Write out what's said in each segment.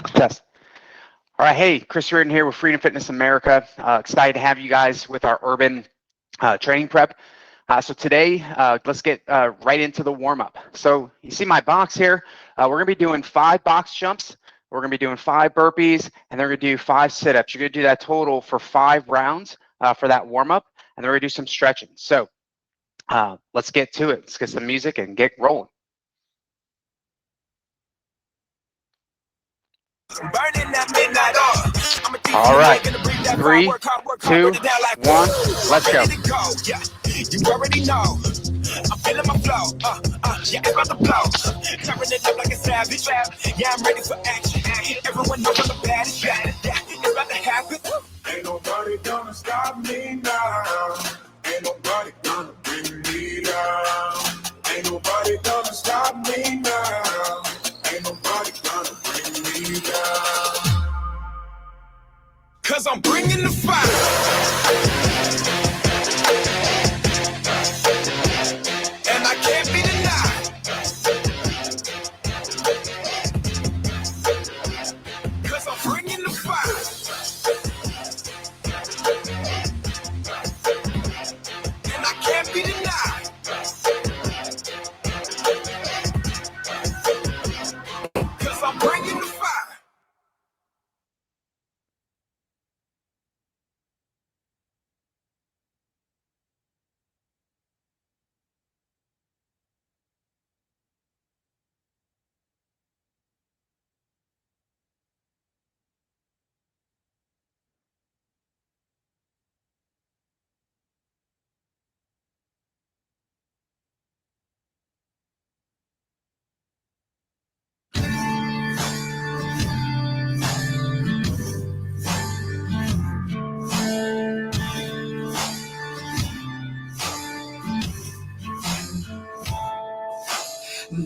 Test. All right, hey, Chris Reardon here with Freedom Fitness America. Excited to have you guys with our urban training prep. So today, let's get right into the warm-up. So you see my box here. We're gonna be doing 5 box jumps. We're gonna be doing 5 burpees, and then we're gonna do 5 sit-ups. You're gonna do that total for 5 rounds for that warm-up, and then we're gonna do some stretching. So let's get to it. Let's get some music and get rolling. All right, 3, 2, 1, let's go. You already know. I'm feeling my flow. Yeah, I'm about to blow. Tearing it up like a savage. Yeah, I'm ready for action. Everyone knows I'm the baddest. Yeah, it's about to happen. Ain't nobody gonna stop me now. Ain't nobody gonna bring me down. Ain't nobody gonna stop me now. Ain't nobody gonna bring me down. Cause I'm bringing the fire. And I can't be denied. Cause I'm bringing the fire. And I can't be denied. Cause I'm bringing the fire.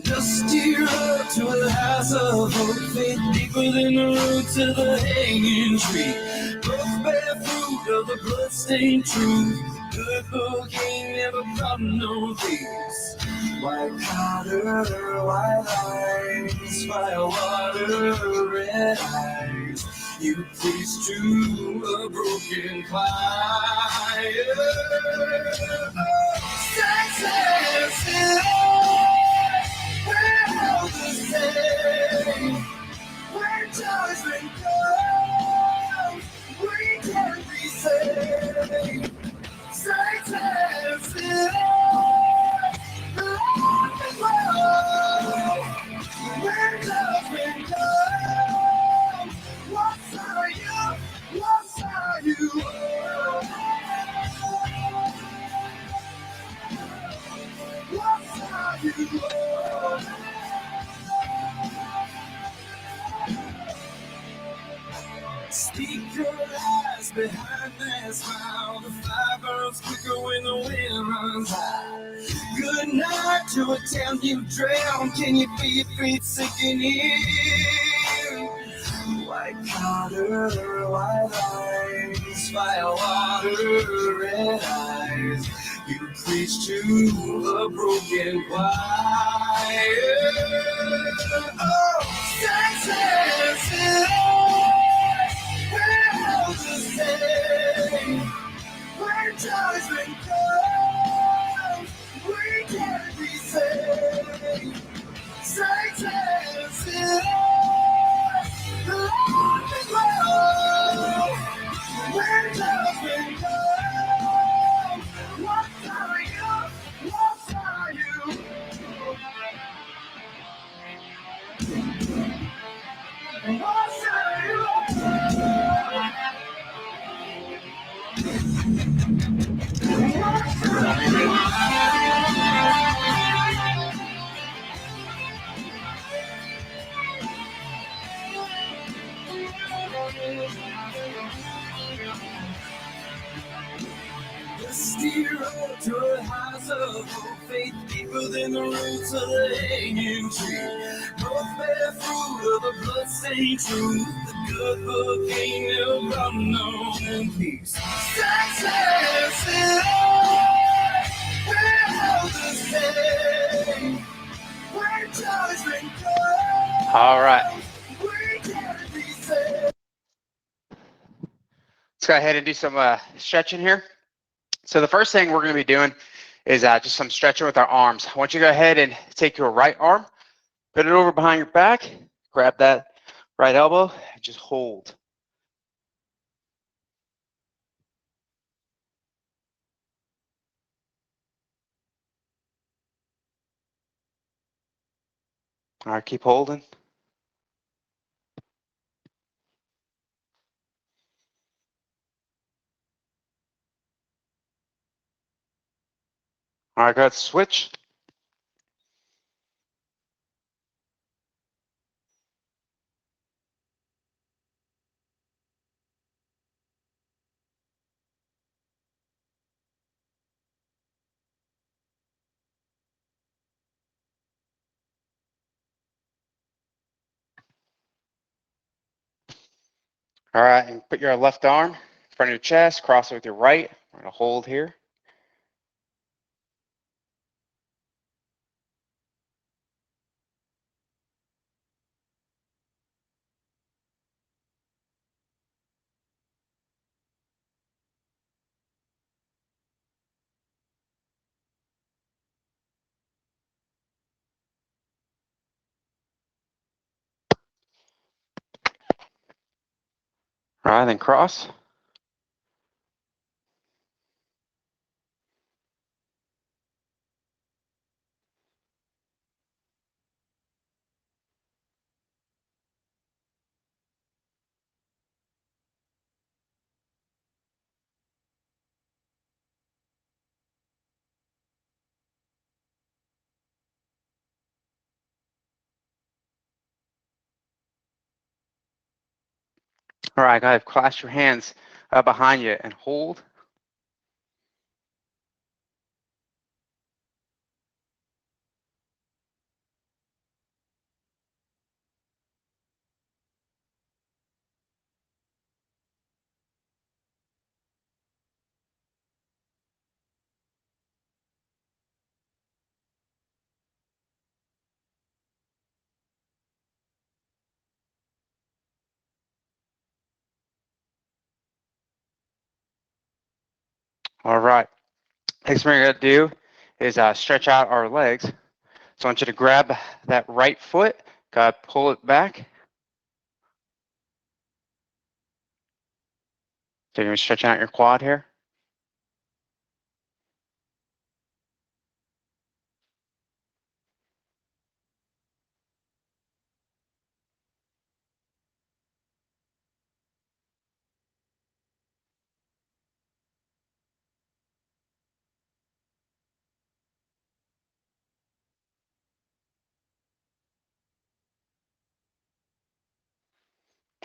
Dusty road to a house of hope, faith deeper than the roots of the hanging tree. Both bear fruit of the bloodstained truth. Good book ain't never brought no peace. White collar, white lines, fire water, red eyes. You preach to a broken choir. Success is we're all the same. When judgment comes, we can be saved. Success is love and love. When judgment comes, what's are you? What's are you? What's are you? Speak your lies behind that smile. The fire burns quicker when the wind runs high. Good night to a town you drown. Can you feel your feet sinking in? White collar, white lines, fire water, red eyes. You preach to a broken choir. Oh, success is we're all the same. When judgment comes, we can be saved. Success is love and love. When judgment comes, what are you? What are you? What are you? Dusty road to a house of hope, faith deeper than the roots of the hanging tree. Both bear fruit of the bloodstained truth. The good book ain't never brought no peace. Success is we're all the same. When judgment comes, All right. we Let's go ahead and do some stretching here. So the first thing we're going to be doing is just some stretching with our arms. I want you to go ahead and take your right arm, put it over behind your back, grab that right elbow, and just hold. All right, keep holding. All right, go ahead, switch. All right, and put your left arm in front of your chest, cross it with your right. We're going to hold here. All right, then cross. All right, go ahead, clasp your hands behind you and hold. All right, next thing we're going to do is stretch out our legs. So I want you to grab that right foot, go ahead, pull it back. So you're stretching out your quad here.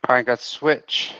All right, got switch.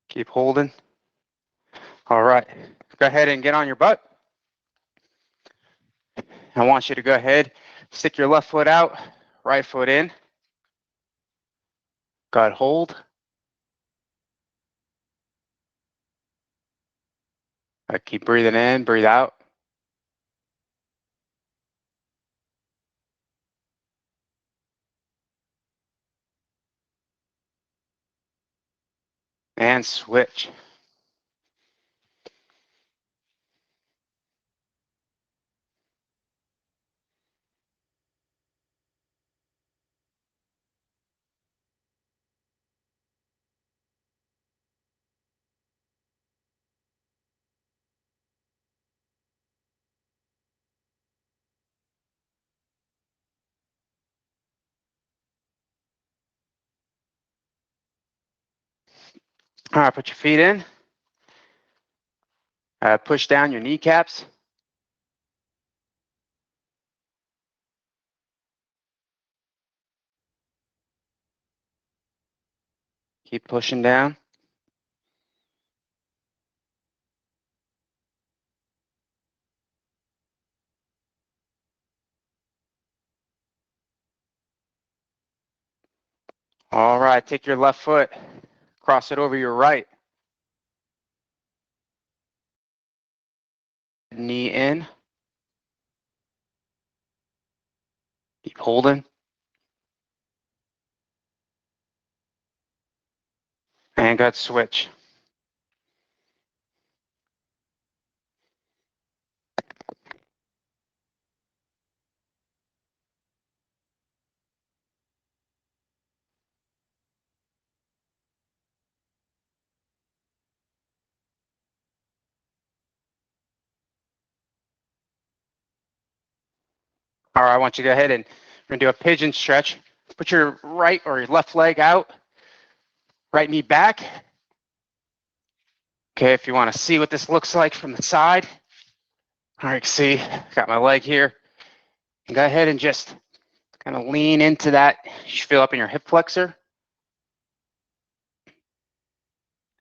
Keep holding. All right, go ahead and get on your butt. I want you to go ahead, stick your left foot out, right foot in. Go ahead, hold. Keep breathing in, breathe out. And switch. All right, put your feet in. Push down your kneecaps. Keep pushing down. All right, take your left foot, cross it over your right. Knee in. Keep holding. And good, switch. All right, I want you to go ahead and we're gonna do a pigeon stretch. Put your right or your left leg out, right knee back. Okay, if you want to see what this looks like from the side. All right, see, got my leg here. Go ahead and just kind of lean into that. You should feel up in your hip flexor.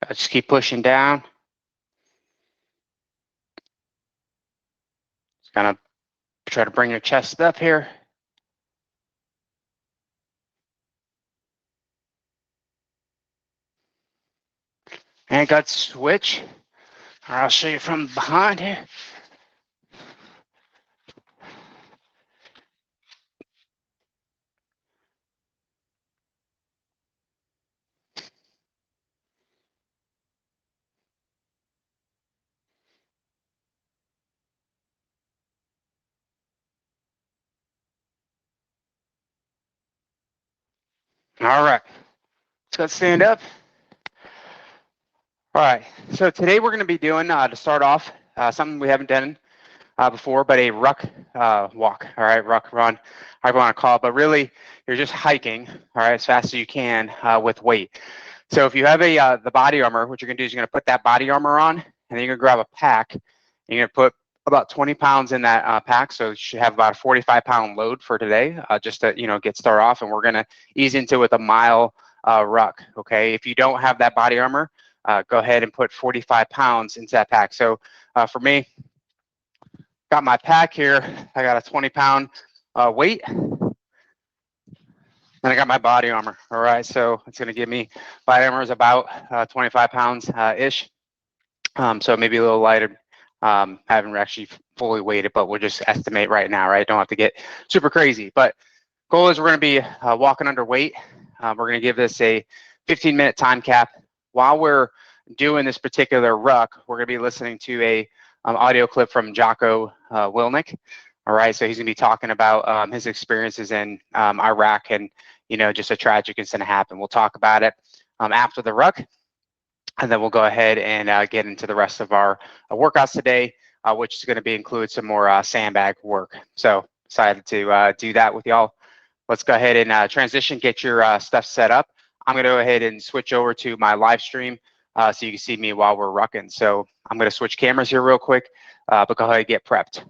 Just keep pushing down. Just kind of try to bring your chest up here. And got switch. Or I'll show you from behind here. All right, let's go stand up. All right, so today we're going to be doing, to start off, something we haven't done before, but a ruck walk. All right, ruck run, however you want to call it, but really you're just hiking, all right, as fast as you can with weight. So if you have the body armor, what you're going to do is you're going to put that body armor on, and then you're going to grab a pack. And you're going to put about 20 pounds in that pack, so you should have about a 45-pound load for today, just to get started off. And we're going to ease into it with a mile ruck. Okay, if you don't have that body armor, go ahead and put 45 pounds into that pack. So for me, got my pack here. I got a 20-pound weight. And I got my body armor. All right, so it's going to give me, body armor is about 25 pounds ish. So maybe a little lighter. Haven't actually fully weighted, but we'll just estimate right now, right? Don't have to get super crazy. But goal is we're going to be walking under weight. We're going to give this a 15-minute time cap. While we're doing this particular ruck, we're going to be listening to a audio clip from Jocko Willink. All right, so he's going to be talking about his experiences in Iraq and, just a tragic incident happened. We'll talk about it after the ruck, and then we'll go ahead and get into the rest of our workouts today, which is going to include some more sandbag work. So excited to do that with y'all. Let's go ahead and transition, get your stuff set up. I'm going to go ahead and switch over to my live stream so you can see me while we're rucking. So I'm going to switch cameras here real quick, but go ahead and get prepped.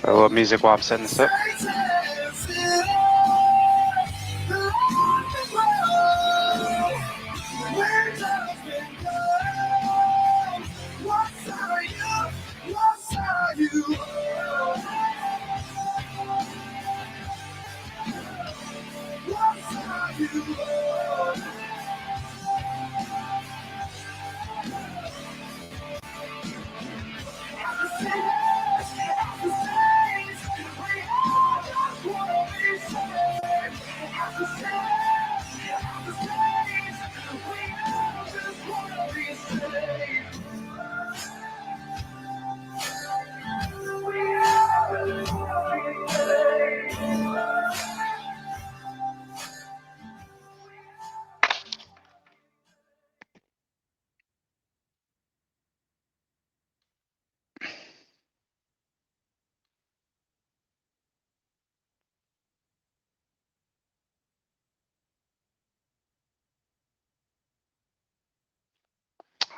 A little music while I'm setting this up.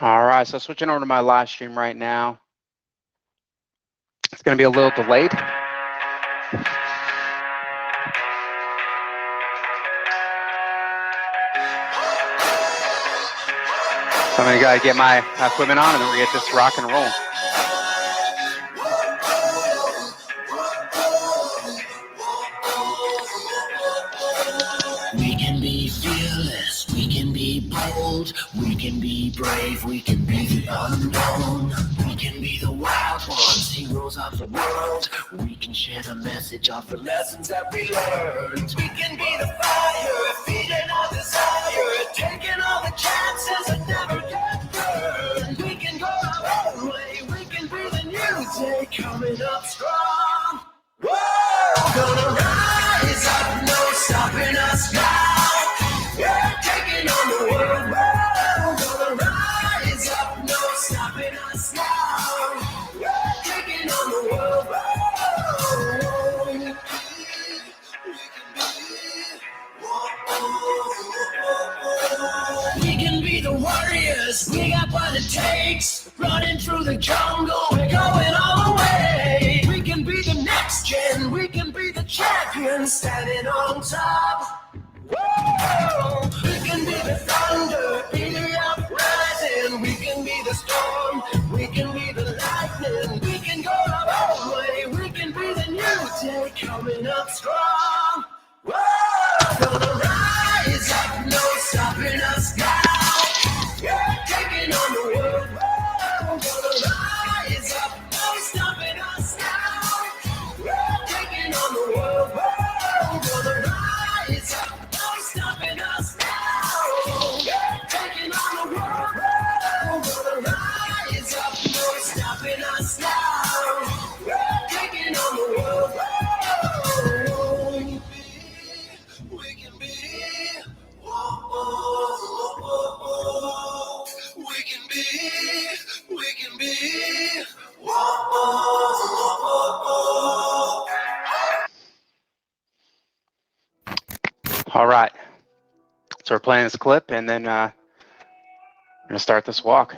All right, so switching over to my live stream right now. It's going to be a little delayed. So I'm going to go get my equipment on, and then we get this rock and roll. We can be fearless, we can be bold, we can be brave, we can be the unknown. We can be the wild ones, heroes of the world. We can share the message of the lessons that we learned. We can be the fire, feeding our desire, taking all the chances and never get burned. We can go our own way, we can be the new day coming up strong. Whoa! Gonna rise up, no stopping us now. We're taking on the world. Whoa! Gonna rise up, no stopping us now. We're taking on the world. Whoa! We can be the warriors, we got what it takes. Running through the jungle, we're going all the way. We can be the next gen, we can be the champions standing on top. Whoa! We can be the thunder, be the uprising. We can be the storm, we can be the lightning. We can go our own way, we can be the new day coming up strong. Whoa! Gonna rise up, no stopping us now. We're taking on the world. Whoa! Gonna rise up, no stopping us now. We're taking on the world. Whoa! Gonna rise up, no stopping us now. We're taking on the world. Whoa! Gonna rise up, no stopping us now. We're taking on the world. Whoa! We can be, we can be, we can be, All right. So we're playing this clip, and then we're going to start this walk.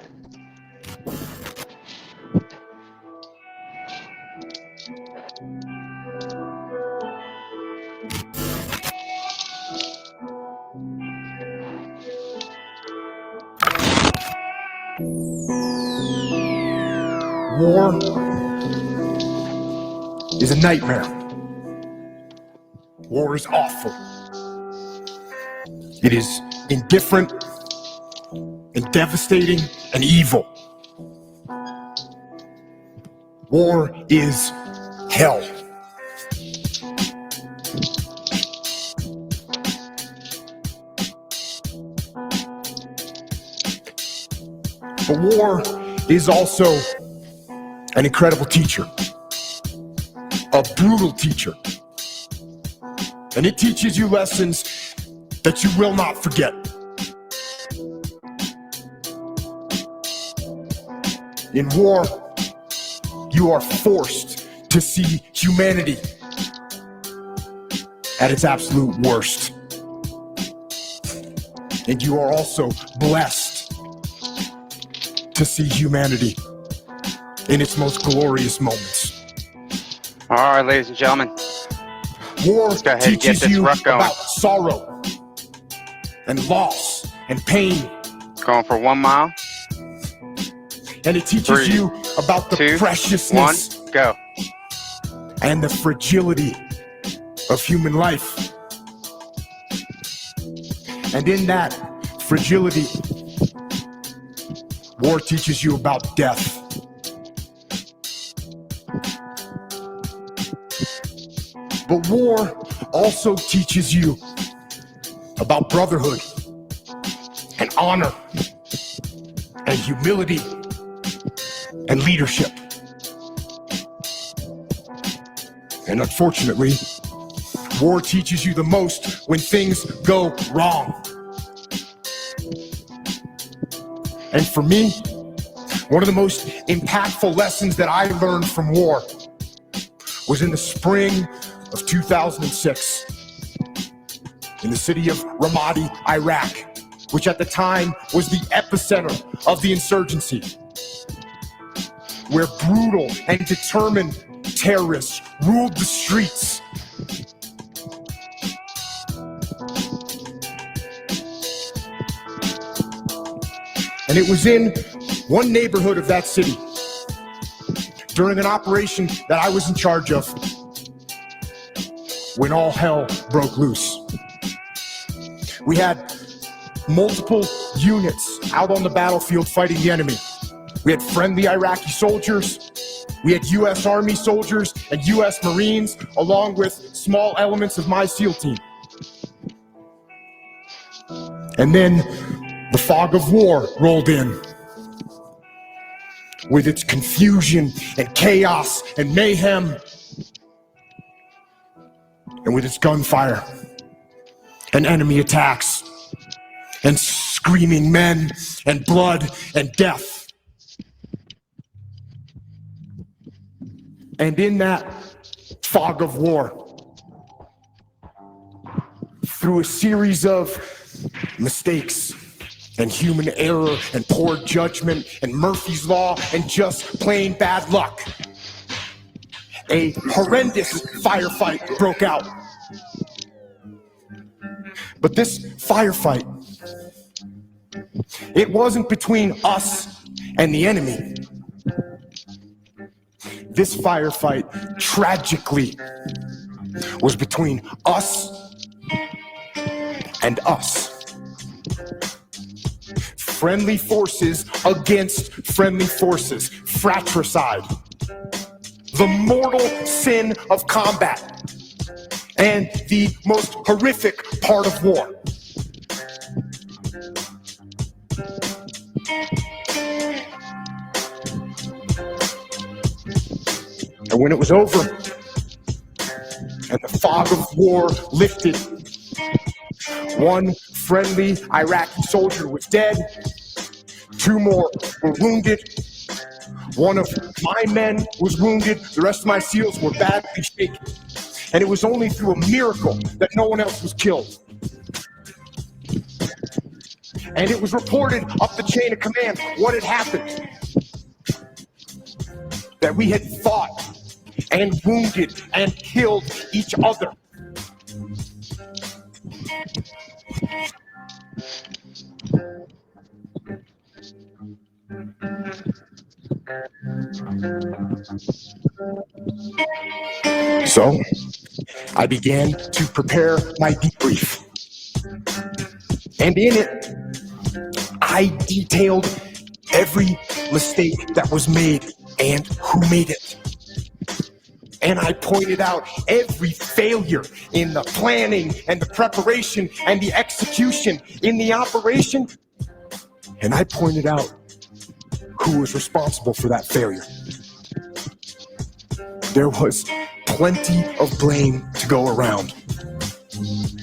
War is a nightmare. War is awful. It is indifferent and devastating and evil. War is hell. But war is also an incredible teacher, a brutal teacher. And it teaches you lessons that you will not forget. In war, you are forced to see humanity at its absolute worst. And you are also blessed to see humanity in its most glorious moments. All right, ladies and gentlemen. War Let's go ahead and get teaches this you ruck going. about sorrow and loss and pain. Going for 1 mile. And it teaches 3, you about the 2, preciousness 1, go. and the fragility of human life. And in that fragility, war teaches you about death. But war also teaches you about brotherhood and honor and humility and leadership. And unfortunately, war teaches you the most when things go wrong. And for me, one of the most impactful lessons that I learned from war was in the spring of 2006 in the city of Ramadi, Iraq. which at the time was the epicenter of the insurgency, where brutal and determined terrorists ruled the streets. And it was in one neighborhood of that city, during an operation that I was in charge of, when all hell broke loose. We had multiple units out on the battlefield fighting the enemy. We had friendly Iraqi soldiers, we had U.S. Army soldiers and U.S. Marines, along with small elements of my SEAL team. And then the fog of war rolled in, with its confusion and chaos and mayhem, and with its gunfire and enemy attacks and screaming men and blood and death. And in that fog of war, through a series of mistakes and human error and poor judgment and Murphy's Law and just plain bad luck, a horrendous firefight broke out. But this firefight, it wasn't between us and the enemy. This firefight, tragically, was between us and us. Friendly forces against friendly forces. Fratricide. The mortal sin of combat. And the most horrific part of war. And when it was over, and the fog of war lifted, one friendly Iraqi soldier was dead, 2 more were wounded, one of my men was wounded, the rest of my SEALs were badly shaken. And it was only through a miracle that no one else was killed. And it was reported up the chain of command what had happened. That we had fought and wounded and killed each other. So, I began to prepare my debrief. And in it, I detailed every mistake that was made and who made it. And I pointed out every failure in the planning and the preparation and the execution in the operation. And I pointed out who was responsible for that failure. There was plenty of blame to go around.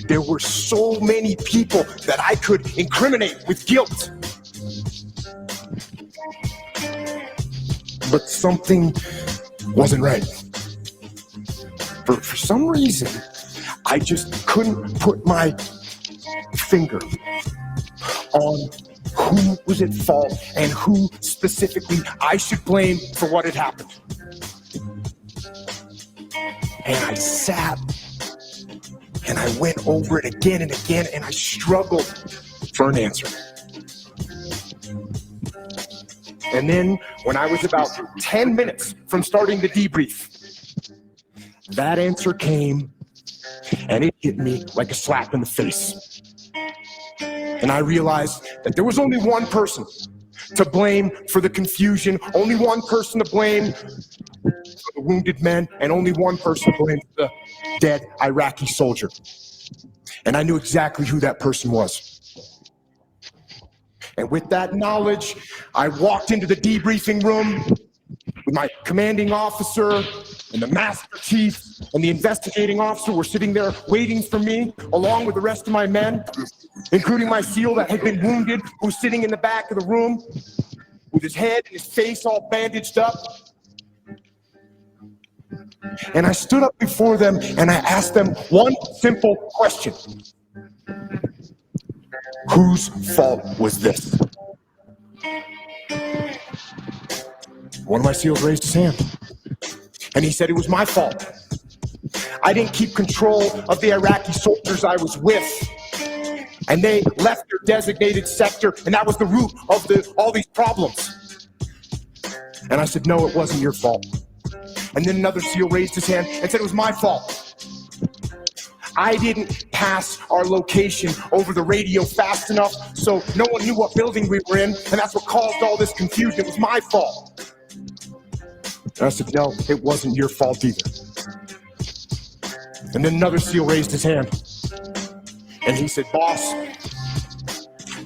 There were so many people that I could incriminate with guilt. But something wasn't right. For some reason, I just couldn't put my finger on who was at fault and who specifically I should blame for what had happened. And I sat and I went over it again and again, and I struggled for an answer. And then when I was about 10 minutes from starting the debrief, that answer came, and it hit me like a slap in the face. And I realized that there was only one person to blame for the confusion, only one person to blame for the wounded men, and only one person to blame for the dead Iraqi soldier. And I knew exactly who that person was. And with that knowledge, I walked into the debriefing room with my commanding officer and the master chief and the investigating officer were sitting there waiting for me, along with the rest of my men, including my SEAL that had been wounded, who was sitting in the back of the room with his head and his face all bandaged up. And I stood up before them and I asked them one simple question. Who Whose fault was this? One of my SEALs raised his hand, and he said it was my fault. I didn't keep control of the Iraqi soldiers I was with, and they left their designated sector, and that was the root of all these problems. And I said, no, it wasn't your fault. And then another SEAL raised his hand and said it was my fault. I didn't pass our location over the radio fast enough, so no one knew what building we were in, and that's what caused all this confusion. It was my fault. And I said, no, it wasn't your fault either. And then another SEAL raised his hand, and he said, boss,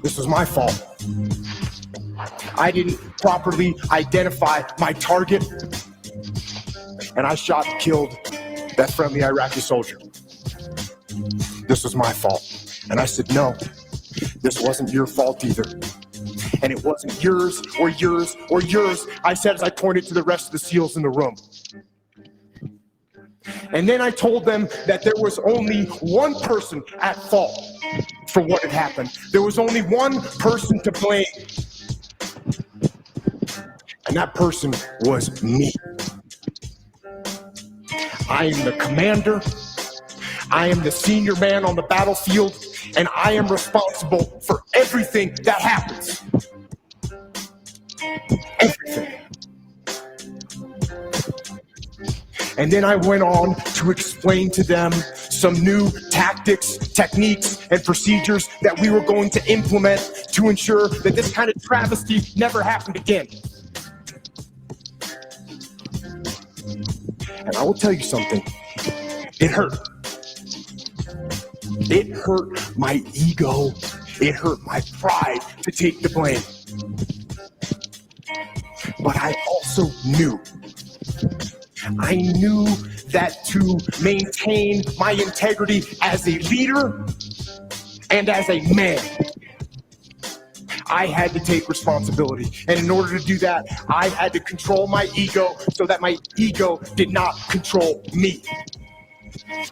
this was my fault. I didn't properly identify my target, and I shot and killed that friendly Iraqi soldier. This was my fault. And I said, no, this wasn't your fault either. And it wasn't yours or yours or yours, I said as I pointed to the rest of the SEALs in the room. And then I told them that there was only one person at fault for what had happened. There was only one person to blame. And that person was me. I am the commander. I am the senior man on the battlefield, and I am responsible for everything that happens. Everything. And then I went on to explain to them some new tactics, techniques, and procedures that we were going to implement to ensure that this kind of travesty never happened again. And I will tell you something, it hurt. It hurt my ego. It hurt my pride to take the blame. But I also knew that to maintain my integrity as a leader and as a man, I had to take responsibility. And in order to do that, I had to control my ego so that my ego did not control me.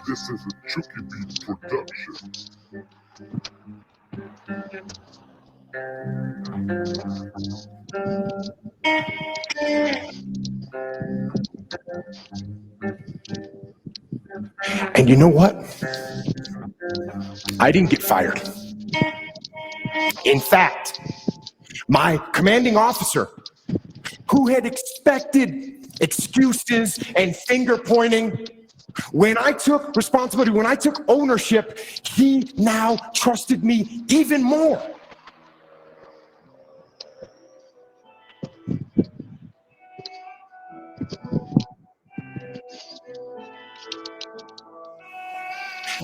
This is a Chucky Beat production. And you know what? I didn't get fired. In fact, my commanding officer, who had expected excuses and finger pointing, when I took responsibility, when I took ownership, he now trusted me even more.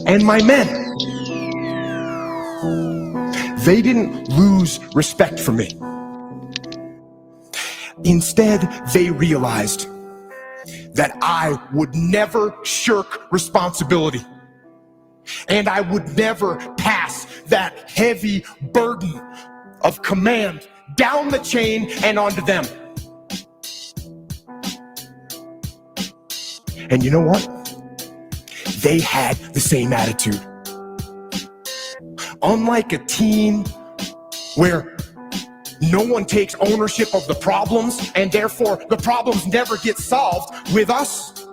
And my men, they didn't lose respect for me. Instead, they realized that I would never shirk responsibility, and I would never pass that heavy burden of command down the chain and onto them. And you know what? They had the same attitude. Unlike a team where no one takes ownership of the problems and therefore the problems never get solved, with us,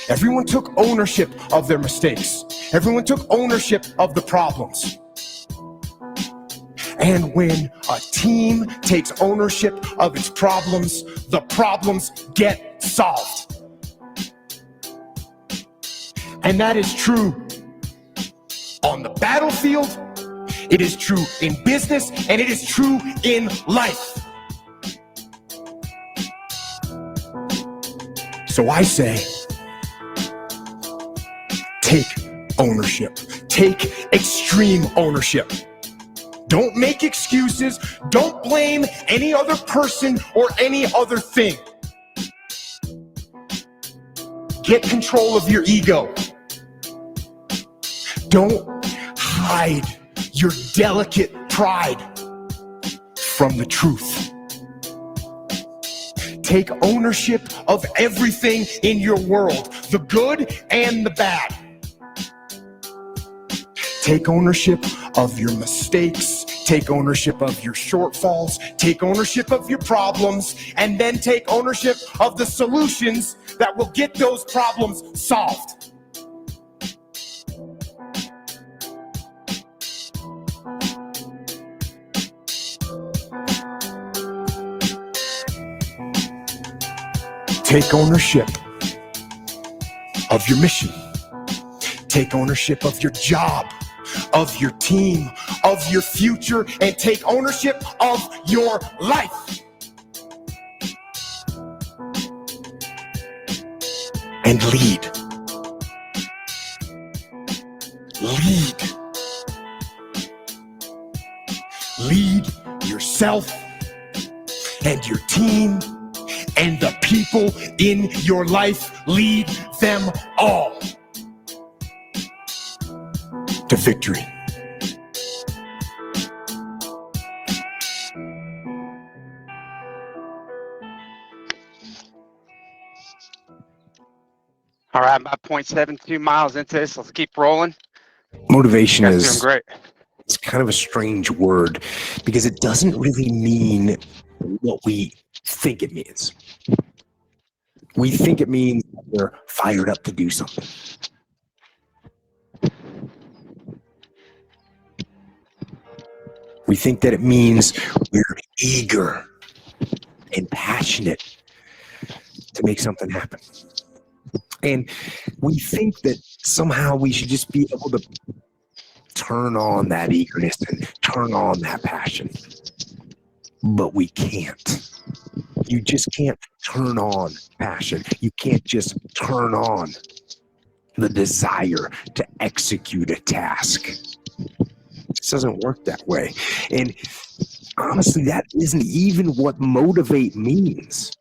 everyone took ownership of their mistakes. Everyone took ownership of the problems. And when a team takes ownership of its problems, the problems get solved. And that is true on the battlefield, it is true in business, and it is true in life. So I say, take ownership. Take extreme ownership. Don't make excuses. Don't blame any other person or any other thing. Get control of your ego. Don't hide your delicate pride from the truth. Take ownership of everything in your world, the good and the bad. Take ownership of your mistakes, take ownership of your shortfalls, take ownership of your problems, and then take ownership of the solutions that will get those problems solved. Take ownership of your mission. Take ownership of your job, of your team, of your future, and take ownership of your life. And lead. Lead. Lead yourself and your team and the people in your life. Lead them all to victory. All right, I'm about 0.72 miles into this. Let's keep rolling. Motivation You guys doing is great. it's kind of a strange word because it doesn't really mean what we think it means. We think it means we're fired up to do something. We think that it means we're eager and passionate to make something happen. And we think that somehow we should just be able to turn on that eagerness and turn on that passion. But we can't. You just can't turn on passion. You can't just turn on the desire to execute a task. It just doesn't work that way. And honestly, that isn't even what motivate means.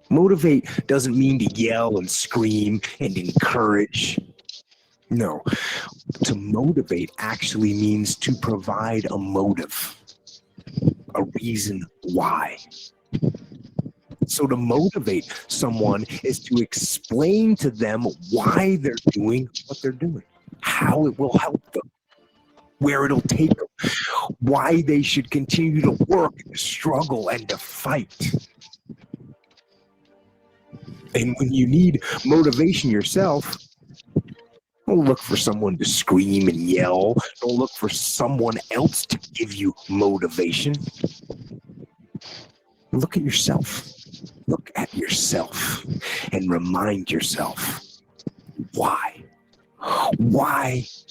Motivate doesn't mean to yell and scream and encourage. No, to motivate actually means to provide a motive, a reason why. So to motivate someone is to explain to them why they're doing what they're doing, how it will help them, where it'll take them, why they should continue to work, to struggle, and to fight. And when you need motivation yourself, don't look for someone to scream and yell. Don't look for someone else to give you motivation. Look at yourself. Look at yourself and remind yourself why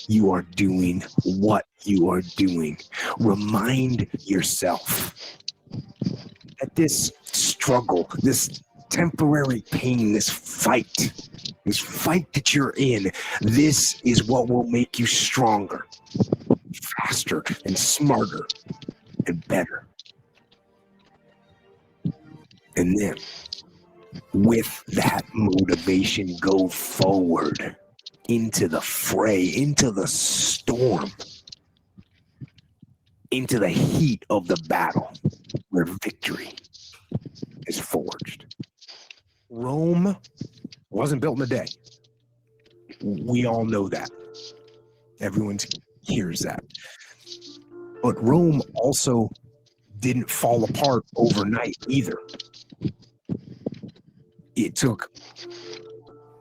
you are doing what you are doing. Remind yourself that this struggle, this temporary pain, this fight that you're in, this is what will make you stronger, faster, and smarter, and better. And then, with that motivation, go forward into the fray, into the storm, into the heat of the battle where victory is forged. Rome wasn't built in a day. We all know that. Everyone hears that. But Rome also didn't fall apart overnight either. It took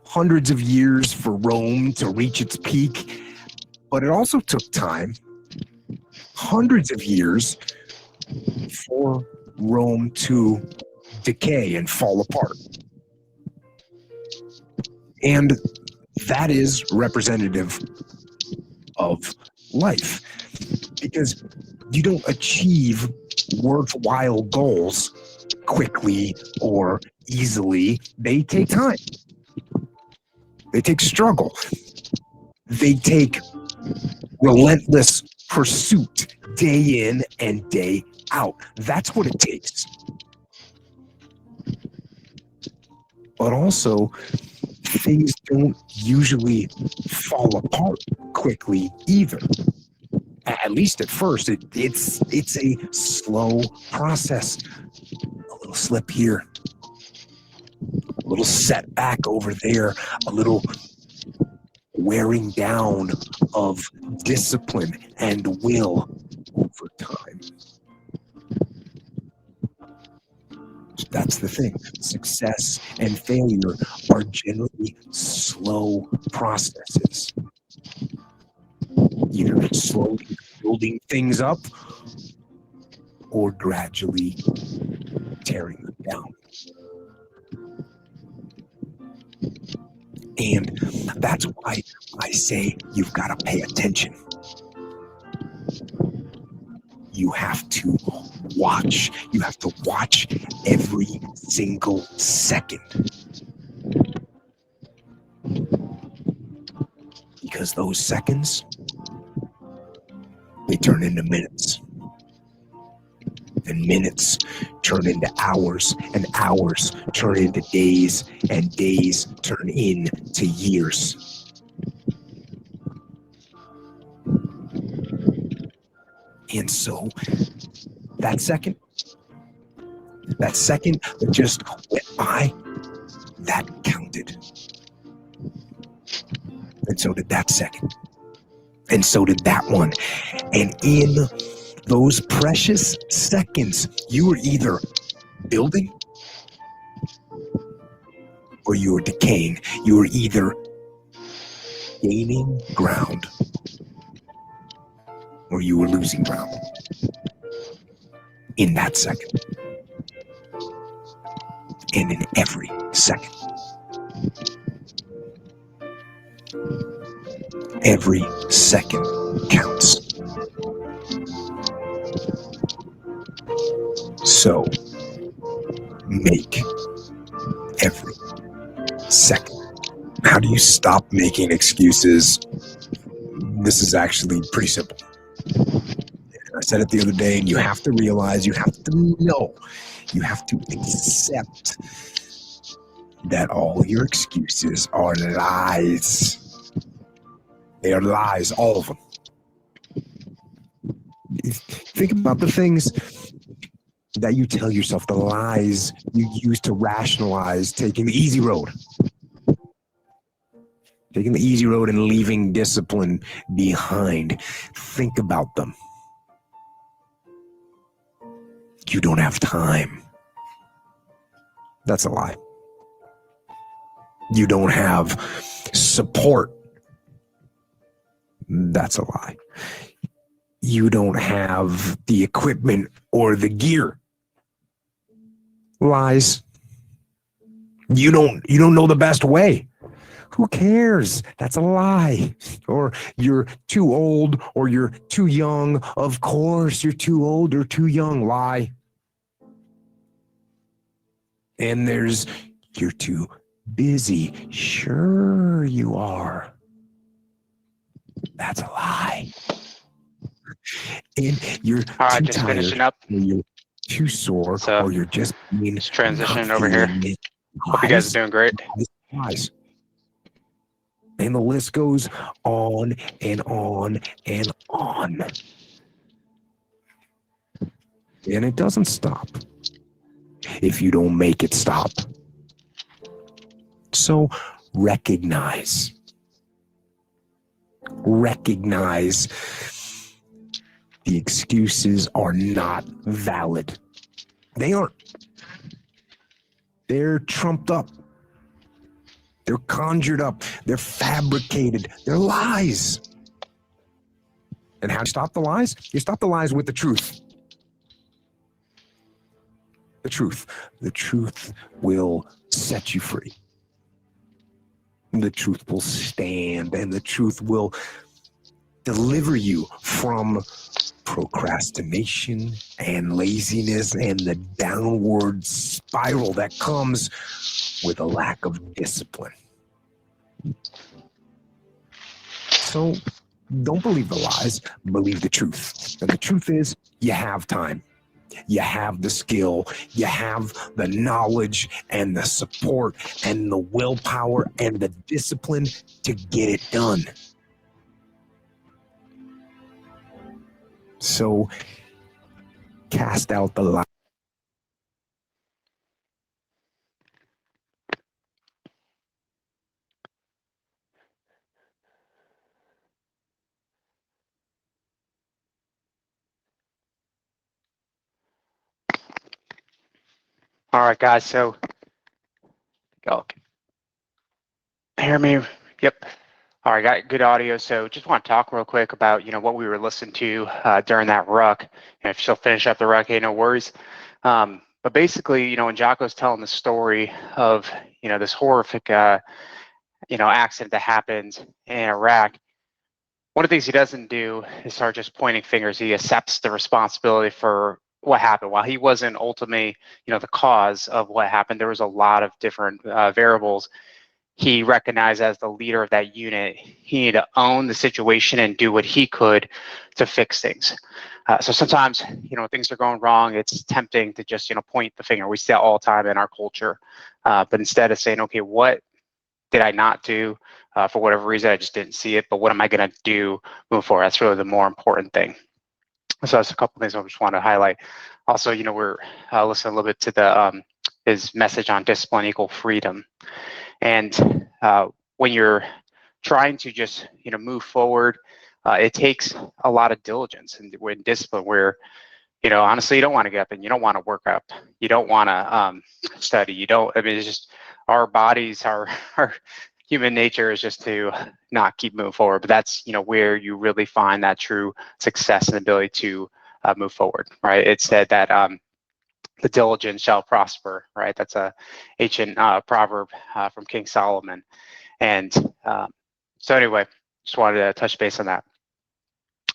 hundreds of years for Rome to reach its peak, but it also took time, hundreds of years, for Rome to decay and fall apart. And that is representative of life, because you don't achieve worthwhile goals quickly or easily. They take time. They take struggle. They take relentless pursuit day in and day out. That's what it takes. But also, things don't usually fall apart quickly either. At least at first, it's a slow process. A little slip here, a little setback over there, a little wearing down of discipline and will over time. That's the thing. Success and failure are generally slow processes. Either slowly building things up or gradually tearing them down. And that's why I say you've got to pay attention. You have to watch. You have to watch every single second. Because those seconds, they turn into minutes. And minutes turn into hours, and hours turn into days, and days turn into years. And so that second that just went by, that counted. And so did that second. And so did that one. And in those precious seconds, you were either building or you were decaying. You were either gaining ground or you were losing ground in that second. And in every second. Every second counts. So, make every second. How do you stop making excuses? This is actually pretty simple. I said it the other day, and you have to realize, you have to know, you have to accept that all your excuses are lies. They are lies, all of them. Think about the things that you tell yourself, the lies you use to rationalize taking the easy road. Taking the easy road and leaving discipline behind. Think about them. You don't have time. That's a lie. You don't have support. That's a lie. You don't have the equipment or the gear. Lies. You don't know the best way. Who cares? That's a lie. Or you're too old or you're too young. Of course you're too old or too young. Lie. And there's you're too busy. Sure you are. That's a lie. And you're All right, too just tired, finishing up. or you're too sore, So, or you're just being just transitioning not over here. feeling it. Hope you guys are doing great. Lies. And the list goes on and on and on. And it doesn't stop if you don't make it stop. So recognize the excuses are not valid. They aren't. They're trumped up. They're conjured up. They're fabricated. They're lies. And how do you stop the lies? You stop the lies with the truth. The truth. The truth will set you free. The truth will stand, and the truth will deliver you from procrastination and laziness and the downward spiral that comes with a lack of discipline. So don't believe the lies, believe the truth. And the truth is, you have time. You have the skill, you have the knowledge and the support and the willpower and the discipline to get it done. So cast out the lie. All right, guys. So, go. Hear me? Yep. All right, got good audio. So, just want to talk real quick about what we were listening to during that ruck. And if she'll finish up the ruck, hey, no worries. But basically, when Jocko's telling the story of this horrific accident that happened in Iraq, one of the things he doesn't do is start just pointing fingers. He accepts the responsibility for what happened. While he wasn't ultimately, the cause of what happened, there was a lot of different variables. He recognized as the leader of that unit, he needed to own the situation and do what he could to fix things. So sometimes, things are going wrong. It's tempting to just, point the finger. We see that all the time in our culture. But instead of saying, okay, what did I not do for whatever reason? I just didn't see it. But what am I going to do moving forward? That's really the more important thing. So that's a couple of things I just want to highlight. Also, we're listening a little bit to the his message on discipline equal freedom. And when you're trying to just move forward, it takes a lot of diligence. And when discipline, where honestly, you don't want to get up and you don't want to work up, you don't want to study, you don't. I mean, it's just our bodies, our human nature is just to not keep moving forward. But that's where you really find that true success and ability to move forward, right? It said that the diligent shall prosper, right? That's a ancient proverb from King Solomon. And so anyway, just wanted to touch base on that.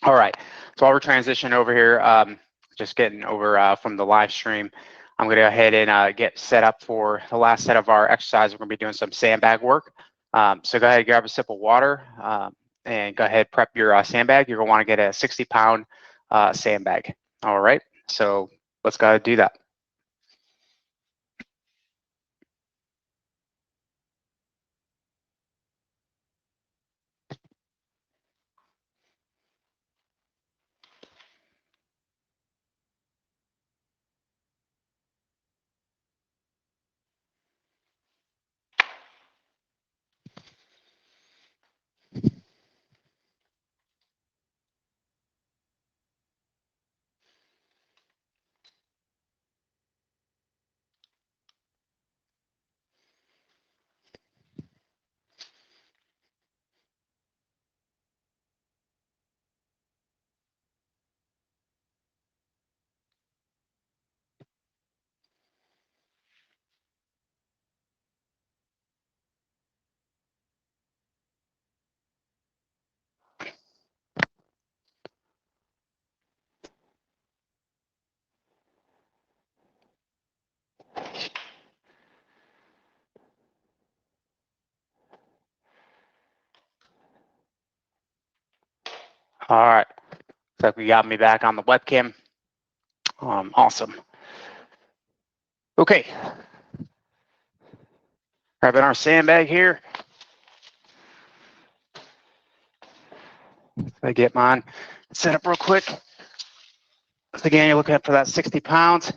All right, so while we're transitioning over here, just getting over from the live stream, I'm gonna go ahead and get set up for the last set of our exercise. We're gonna be doing some sandbag work. So go ahead and grab a sip of water and go ahead, prep your sandbag. You're gonna wanna get a 60-pound sandbag. All right, so let's go ahead and do that. All right, so we got me back on the webcam. Awesome. Okay, grabbing our sandbag here. I get mine set up real quick. So again, you're looking for that 60 pounds.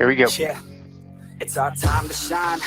Here we go. Yeah, it's our time to shine.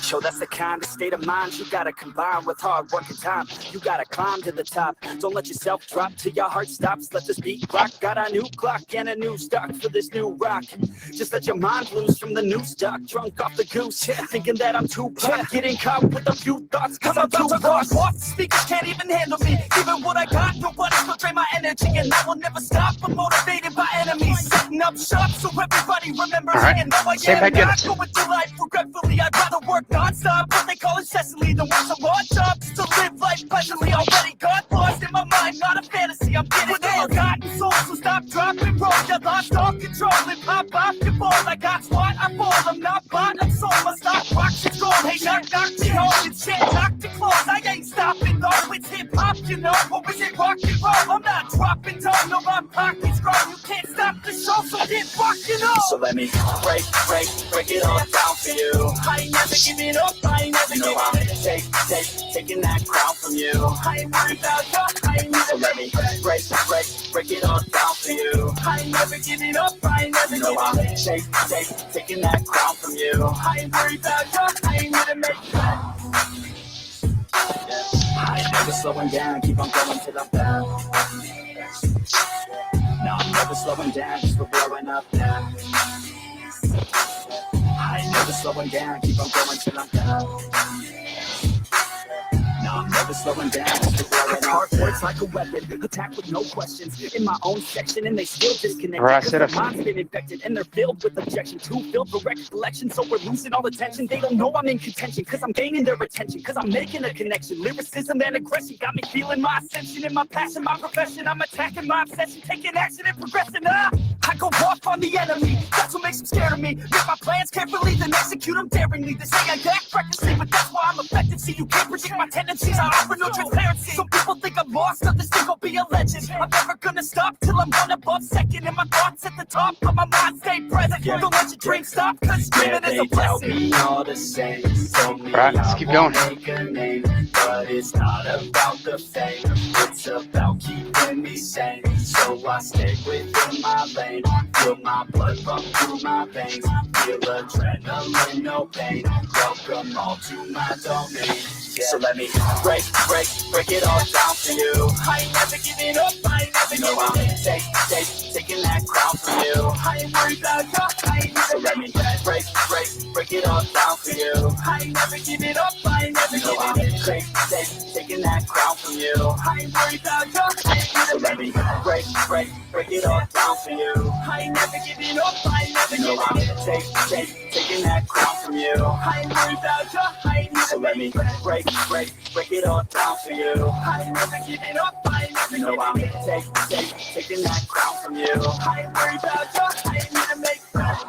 Show that's the kind of state of mind you gotta combine with hard work and time. You gotta climb to the top. Don't let yourself drop till your heart stops. Let this beat rock. Got a new clock and a new stock for this new rock. Just let your mind loose from the new stock. Drunk off the goose, thinking that I'm too pop. Getting caught with a few thoughts, cause I'm too lost. Speakers can't even handle me. Even what I got, nobody's gonna drain my energy. And I will never stop. I'm motivated by enemies. Setting up shop so everybody remembers me. And though I am not going through life regretfully, I'd rather work non-stop, what they call incessantly, than work some more jobs to live life pleasantly. Already got lost in my mind, not a fantasy. I'm getting ill-gotten souls, so stop, drop, and roll. You lost all control and pop off your ball. I got squat, I fall. I'm not bought, I'm sold. My stock rocks and gold. Hey, knock me home and shit, knock to close. I ain't stopping though. It's hip-hop, you know, or is it rock and roll? I'm not dropping down, no, my pocket's grown. You can't stop the show, so get rockin' on. So let me break it all down for you. I ain't never giving up, I ain't never giving up. Taking that crown from you. I ain't worried about you, I ain't never. So let me break it all down for you. I ain't never giving up, I ain't never giving up. Taking that crown from you. I ain't worried about you, I ain't never make that. I ain't never slowing down, keep on going till I'm down. No, I'm never slowing down, just for blowing up now. I ain't never slowing down, keep on going till I'm down. No, I'm never slowing down, just for blowing up. Hard words like a weapon, attack with no questions. In my own section, and they still disconnect. Because their mind's been infected, and they're filled with objection. Too filled for recollection, so we're losing all attention. They don't know I'm in contention, cause I'm gaining their attention. Cause I'm making a connection. Lyricism and aggression got me feeling my ascension. In my passion, my profession, I'm attacking my obsession. Taking action and progressing, I go off on the enemy, that's what makes them scared of me. Make my plans carefully, then execute them daringly. They say I act recklessly, but that's why I'm effective. See, you can't predict my tendencies, I offer no transparency. Some people think I'm lost, others think I'll be a legend. I'm never gonna stop till I'm one above second. And my thoughts at the top, but my mind stay present. Don't let your dream stop, cause screaming is a blessing. Me all the same. Alright, let's keep going. But it's not about the fame, it's about keeping me sane. So I stay within my lane. Feel my blood pump through my veins. Feel adrenaline, no pain. Welcome all to my domain. So let me break it all down for you. I ain't never giving up, I ain't never giving up. Taking that crown from you. I ain't worried about you, I ain't never. So let me break it all down for you. I ain't never giving up, I ain't never giving up. Taking that crown from you. I ain't worried about you, I ain't never. So let me break it all down for you. I ain't never giving up, I ain't never giving up. Taking that crown from you. I ain't worried about you, I ain't never. So let me break it all down for you. I ain't never giving up, I ain't never giving up. Taking that crown from you. I ain't worried about you, I ain't never make friends.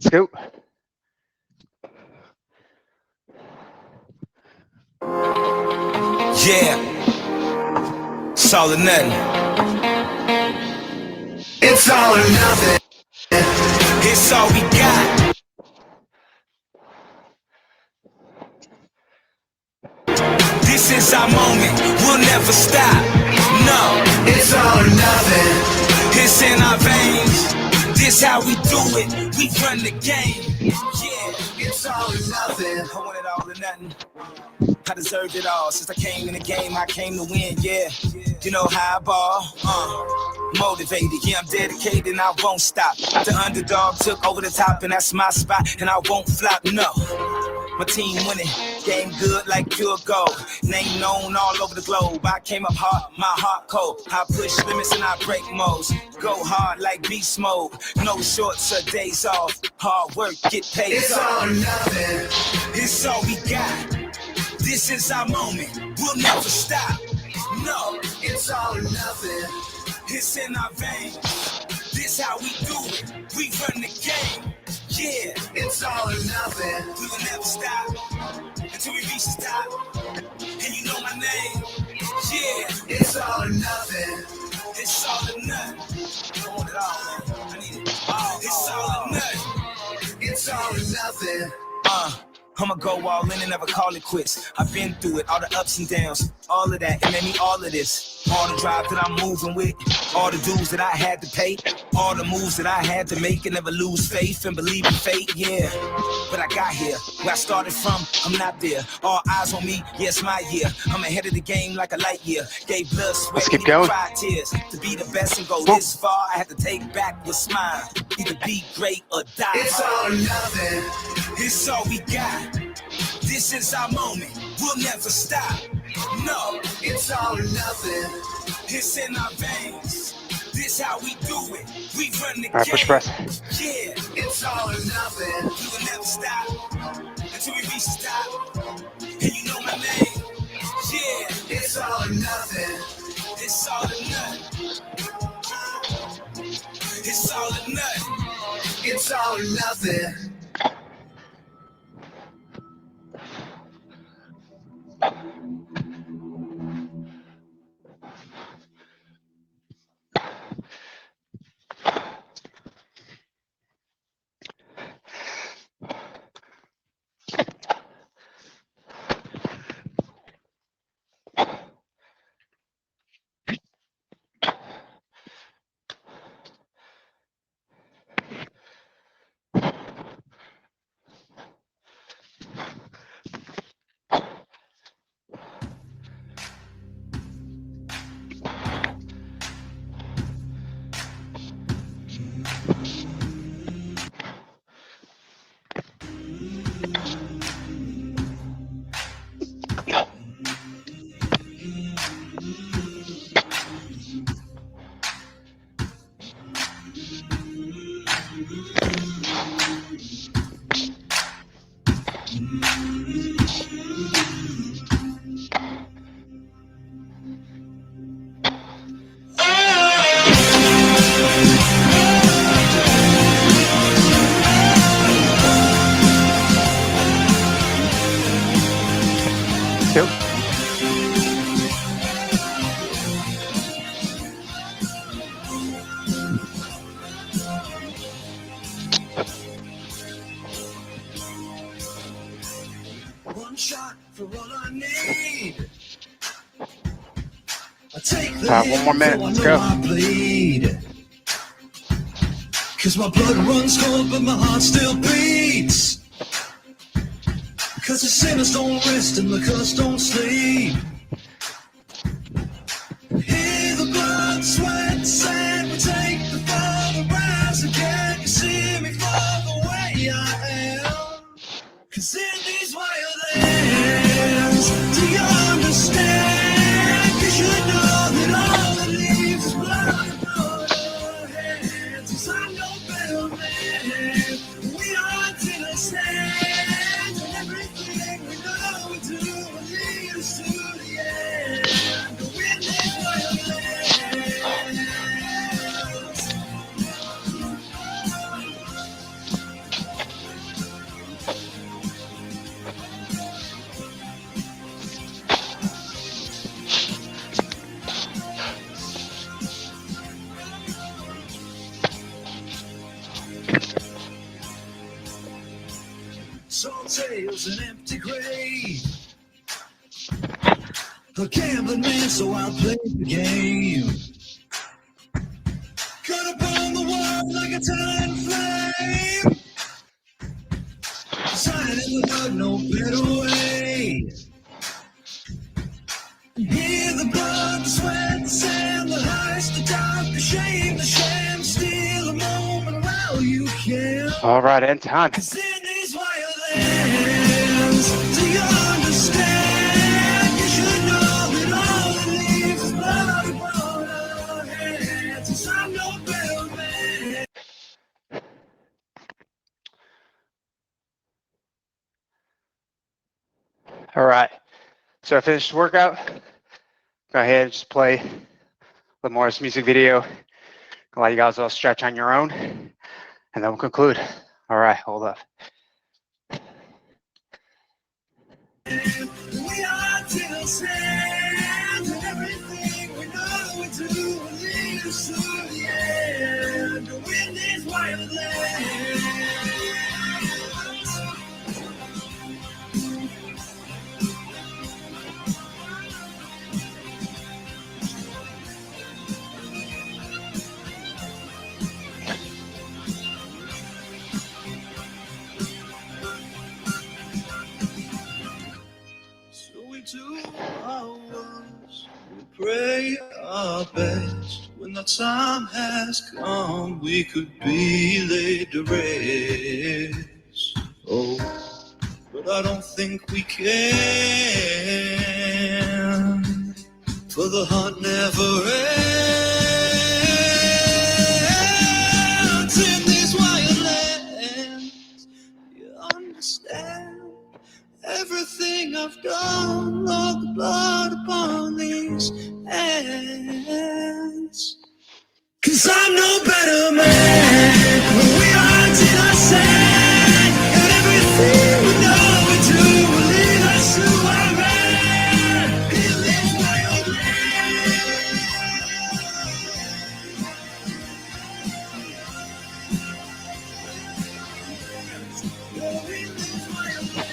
Let's go. Yeah, it's all or nothing. It's all or nothing. It's all we got. This is our moment, we'll never stop. No, It's all or nothing. it's in our veins. This how we do it, we run the game. Yeah, It's all or nothing. I want it all or nothing. I deserved it all. Since I came in the game, I came to win, yeah. You know how I ball, motivated, yeah, I'm dedicated and I won't stop. The underdog took over the top and that's my spot and I won't flop, no. My team winning, game good like pure gold. Name known all over the globe. I came up hard, my heart cold. I push limits and I break modes. Go hard like beast mode. No shorts or days off. Hard work, get paid. It's all or nothing. It's all we got. This is our moment. We'll never stop. No, It's all or nothing. it's in our veins. This how we do it. We run the game. Yeah, It's all or nothing. we will never stop until we reach the top. And you know my name. Yeah, It's all or nothing. it's all or nothing. I want it all, man. I need it all. It's all or nothing. It's all or nothing. I'ma go all in and never call it quits. I've been through it, all the ups and downs, all of that, it made me all of this. All the drive that I'm moving with, all the dues that I had to pay, all the moves that I had to make and never lose faith and believe in fate, yeah. But I got here, where I started from, I'm not there. All eyes on me, yes, my year. I'm ahead of the game like a light year. Gave blood, sweat, Let's keep and even going. cried tears. To be the best and go this far, I had to take back what's mine. Either be great or die. It's all or nothing. It's all we got. This is our moment. We'll never stop. No, It's all or nothing. it's in our veins. This how we do it. We run the All right, game. push press. Yeah, It's all or nothing. we will never stop until we reach the top. And you know my name. Yeah, It's all or nothing. it's all or nothing. It's all or nothing. It's all or nothing. Two. One shot for all I need. I take the All right, one more minute. Let's go. I bleed. Cause my blood runs cold, but my heart still beats. Cause the sinners don't rest and the cursed don't sleep. Hear the blood, sweat, sand, we take the fall and rise again. You see me for the way I am. Cause in these wild lands, do you understand? You should know that all that leaves is blood and blood on our hands. Cause I'm no better man. We are till I stand. And everything we know we do will lead us to the end. In these wild lands. Salt tales an empty grave. A gambling man, so I'll play the game. Gonna burn the world like a time flame. Sign in the blood, no better way. Hear the blood, the sweat, the sand, the heist, the dark, the shame, the sham. Steal a moment while you can. All right, end time. 'Cause in these wild lands, All right. So I finished the workout. Go ahead and just play a little more of this music video. Allow you guys all stretch on your own, and then we'll conclude. All right, hold up. We are till sands and everything we know we do will lead us to the end. The wind is wild land. So we do our worst, we pray our best. When the time has come, we could be laid to rest. Oh, but I don't think we can, for the hunt never ends in these wild lands. You understand? Everything I've done, all the blood upon these hands. 'Cause I'm no better man when we are in our sand. And everything we know we do will lead us to our end. In this wild land. Oh, in this wild land.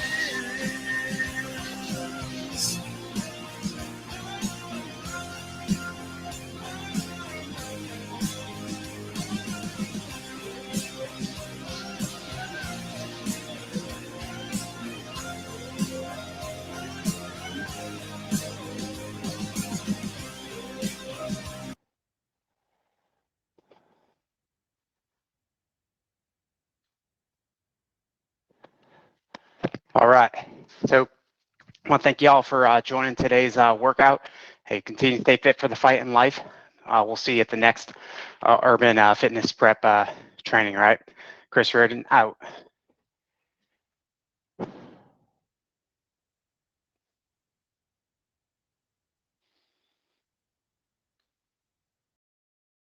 All right. So I want to thank y'all for joining today's workout. Hey, continue to stay fit for the fight in life. We'll see you at the next urban fitness prep training, right? Chris Reardon out.